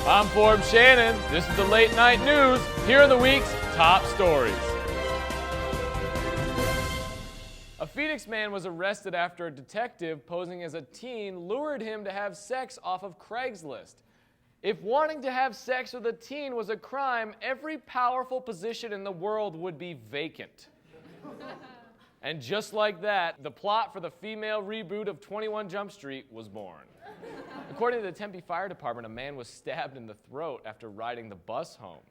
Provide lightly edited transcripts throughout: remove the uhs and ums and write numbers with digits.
I'm Forbes Shannon. This is the Late Night News. Here are the week's top stories. A Phoenix man was arrested after a detective posing as a teen lured him to have sex off of Craigslist. If wanting to have sex with a teen was a crime, every powerful position in the world would be vacant. And just like that, the plot for the female reboot of 21 Jump Street was born. According to the Tempe Fire Department, a man was stabbed in the throat after riding the bus home.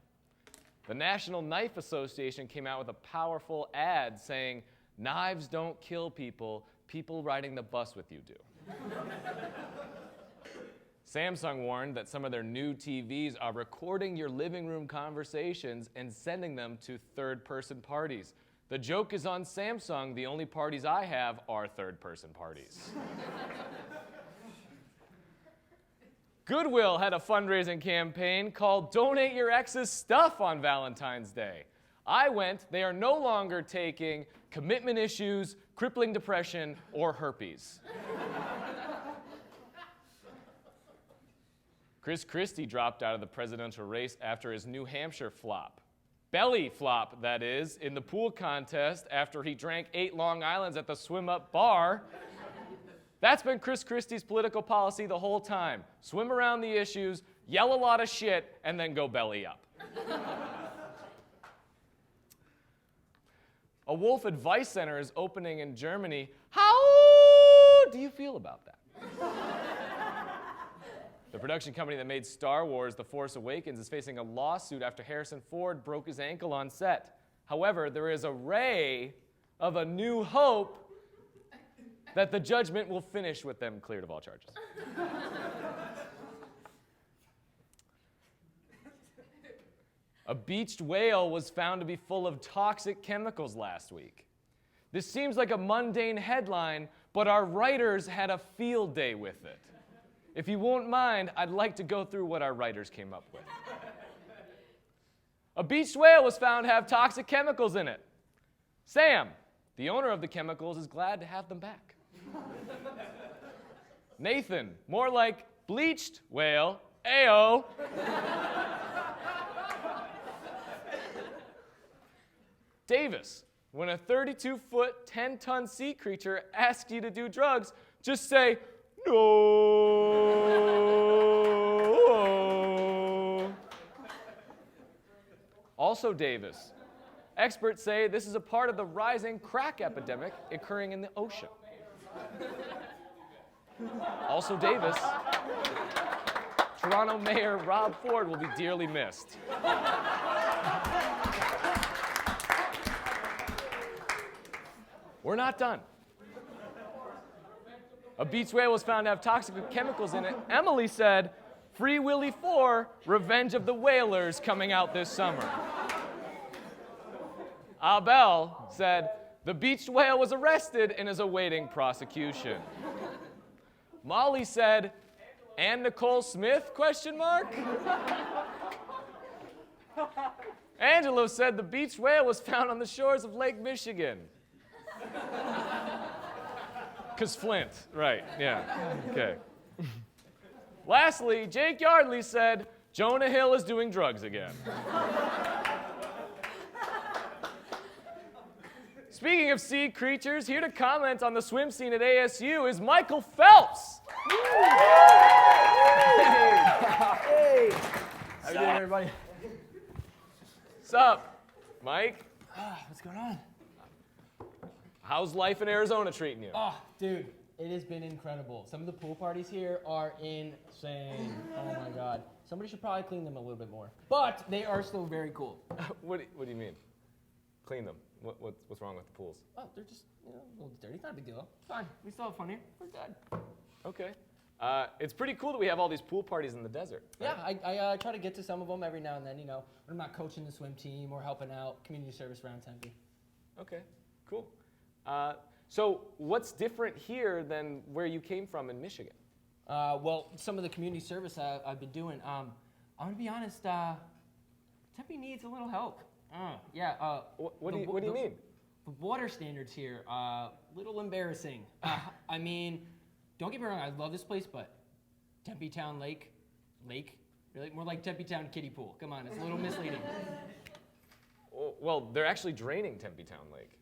The National Knife Association came out with a powerful ad saying, "Knives don't kill people, people riding the bus with you do." Samsung warned that some of their new TVs are recording your living room conversations and sending them to third-person parties. The joke is on Samsung. The only parties I have are third-person parties. Goodwill had a fundraising campaign called Donate Your Ex's Stuff on Valentine's Day. I went. They are no longer taking commitment issues, crippling depression, or herpes. Chris Christie dropped out of the presidential race after his New Hampshire flop. Belly flop, that is, in the pool contest after he drank 8 Long Islands at the swim-up bar. That's been Chris Christie's political policy the whole time. Swim around the issues, yell a lot of shit, and then go belly up. A Wolf Advice Center is opening in Germany. How do you feel about that? The production company that made Star Wars The Force Awakens is facing a lawsuit after Harrison Ford broke his ankle on set. However, there is a ray of a new hope that the judgment will finish with them cleared of all charges. A beached whale was found to be full of toxic chemicals last week. This seems like a mundane headline, but our writers had a field day with it. If you won't mind, I'd like to go through what our writers came up with. A beached whale was found to have toxic chemicals in it. Sam, the owner of the chemicals, is glad to have them back. Nathyn, more like bleached whale, ayo. Davis, when a 32-foot, 10-ton sea creature asks you to do drugs, just say, no. Also Davis. Experts say this is a part of the rising crack epidemic occurring in the ocean. Also Davis. Toronto Mayor Rob Ford will be dearly missed. We're not done. A beached whale was found to have toxic chemicals in it. Emily said, Free Willy 4, Revenge of the Whalers coming out this summer. Abel said, the beached whale was arrested and is awaiting prosecution. Mollie said, and Nicole Smith, ? Angelo said the beached whale was found on the shores of Lake Michigan. Because Flint, right, yeah, okay. Lastly, Jake Yardley said, Jonah Hill is doing drugs again. Speaking of sea creatures, here to comment on the swim scene at ASU is Michael Phelps. Hey! How you doing, everybody? What's up, Mike? What's going on? How's life in Arizona treating you? Oh, dude, it has been incredible. Some of the pool parties here are insane. Oh my God. Somebody should probably clean them a little bit more. But they are still very cool. What do you mean? Clean them. What's wrong with the pools? Oh, they're just, a little dirty. It's not a big deal. It's fine. We still have fun here. We're good. Okay. It's pretty cool that we have all these pool parties in the desert. Right? Yeah, I try to get to some of them every now and then, when I'm not coaching the swim team or helping out community service around Tempe. Okay, cool. So what's different here than where you came from in Michigan? Well, some of the community service I've been doing, I'm going to be honest, Tempe needs a little help. What do you mean? The water standards here, little embarrassing. I mean, don't get me wrong, I love this place, but Tempe Town Lake, Really? More like Tempe Town kiddie pool. Come on, it's a little misleading. Well, they're actually draining Tempe Town Lake.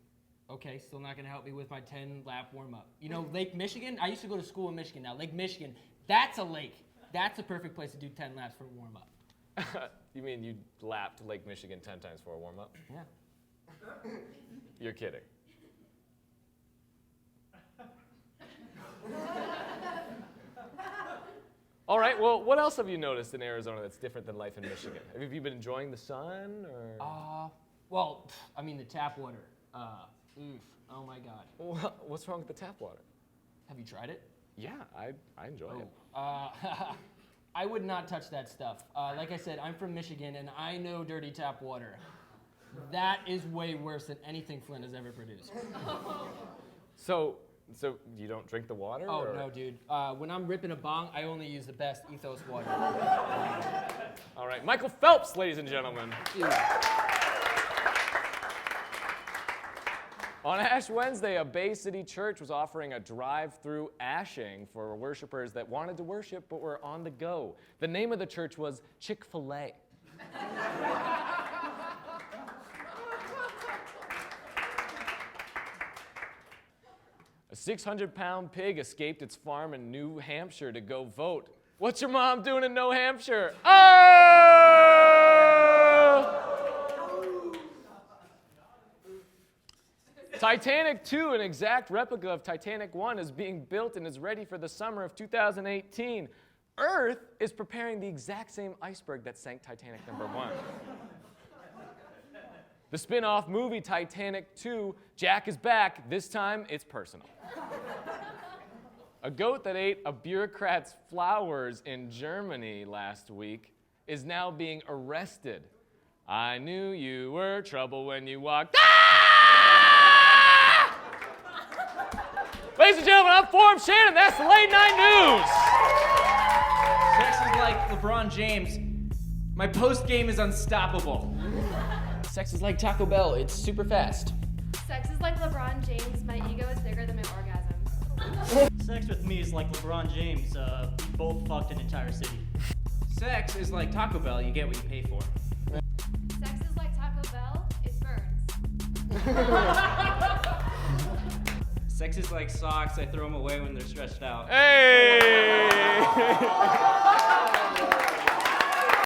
Okay, still not gonna help me with my 10-lap warm-up. You know, Lake Michigan, I used to go to school in Michigan now. Lake Michigan, that's a lake. That's a perfect place to do 10 laps for a warm-up. You mean you lapped Lake Michigan 10 times for a warm-up? Yeah. You're kidding. All right, well, what else have you noticed in Arizona that's different than life in Michigan? Have you been enjoying the sun, or? Well, I mean, the tap water. Oh my God. What's wrong with the tap water? Have you tried it? Yeah, I enjoy it. I would not touch that stuff. Like I said, I'm from Michigan, and I know dirty tap water. That is way worse than anything Flint has ever produced. So you don't drink the water? Oh, or? no, dude. When I'm ripping a bong, I only use the best Ethos water. All right, Michael Phelps, ladies and gentlemen. On Ash Wednesday, a Bay City church was offering a drive-through ashing for worshipers that wanted to worship but were on the go. The name of the church was Chick-fil-A. A 600-pound pig escaped its farm in New Hampshire to go vote. What's your mom doing in New Hampshire? Oh! Titanic 2, an exact replica of Titanic 1, is being built and is ready for the summer of 2018. Earth is preparing the exact same iceberg that sank Titanic number 1. The spin-off movie Titanic 2, Jack is back. This time, it's personal. A goat that ate a bureaucrat's flowers in Germany last week is now being arrested. I knew you were trouble when you walked. Ladies and gentlemen, I'm Forbes, Shannon. That's the Late Night News. Sex is like LeBron James. My post game is unstoppable. Sex is like Taco Bell. It's super fast. Sex is like LeBron James. My ego is bigger than my orgasm. Sex with me is like LeBron James. We both fucked an entire city. Sex is like Taco Bell. You get what you pay for. Sex is like Taco Bell. It burns. Sex is like socks. I throw them away when they're stretched out. Hey!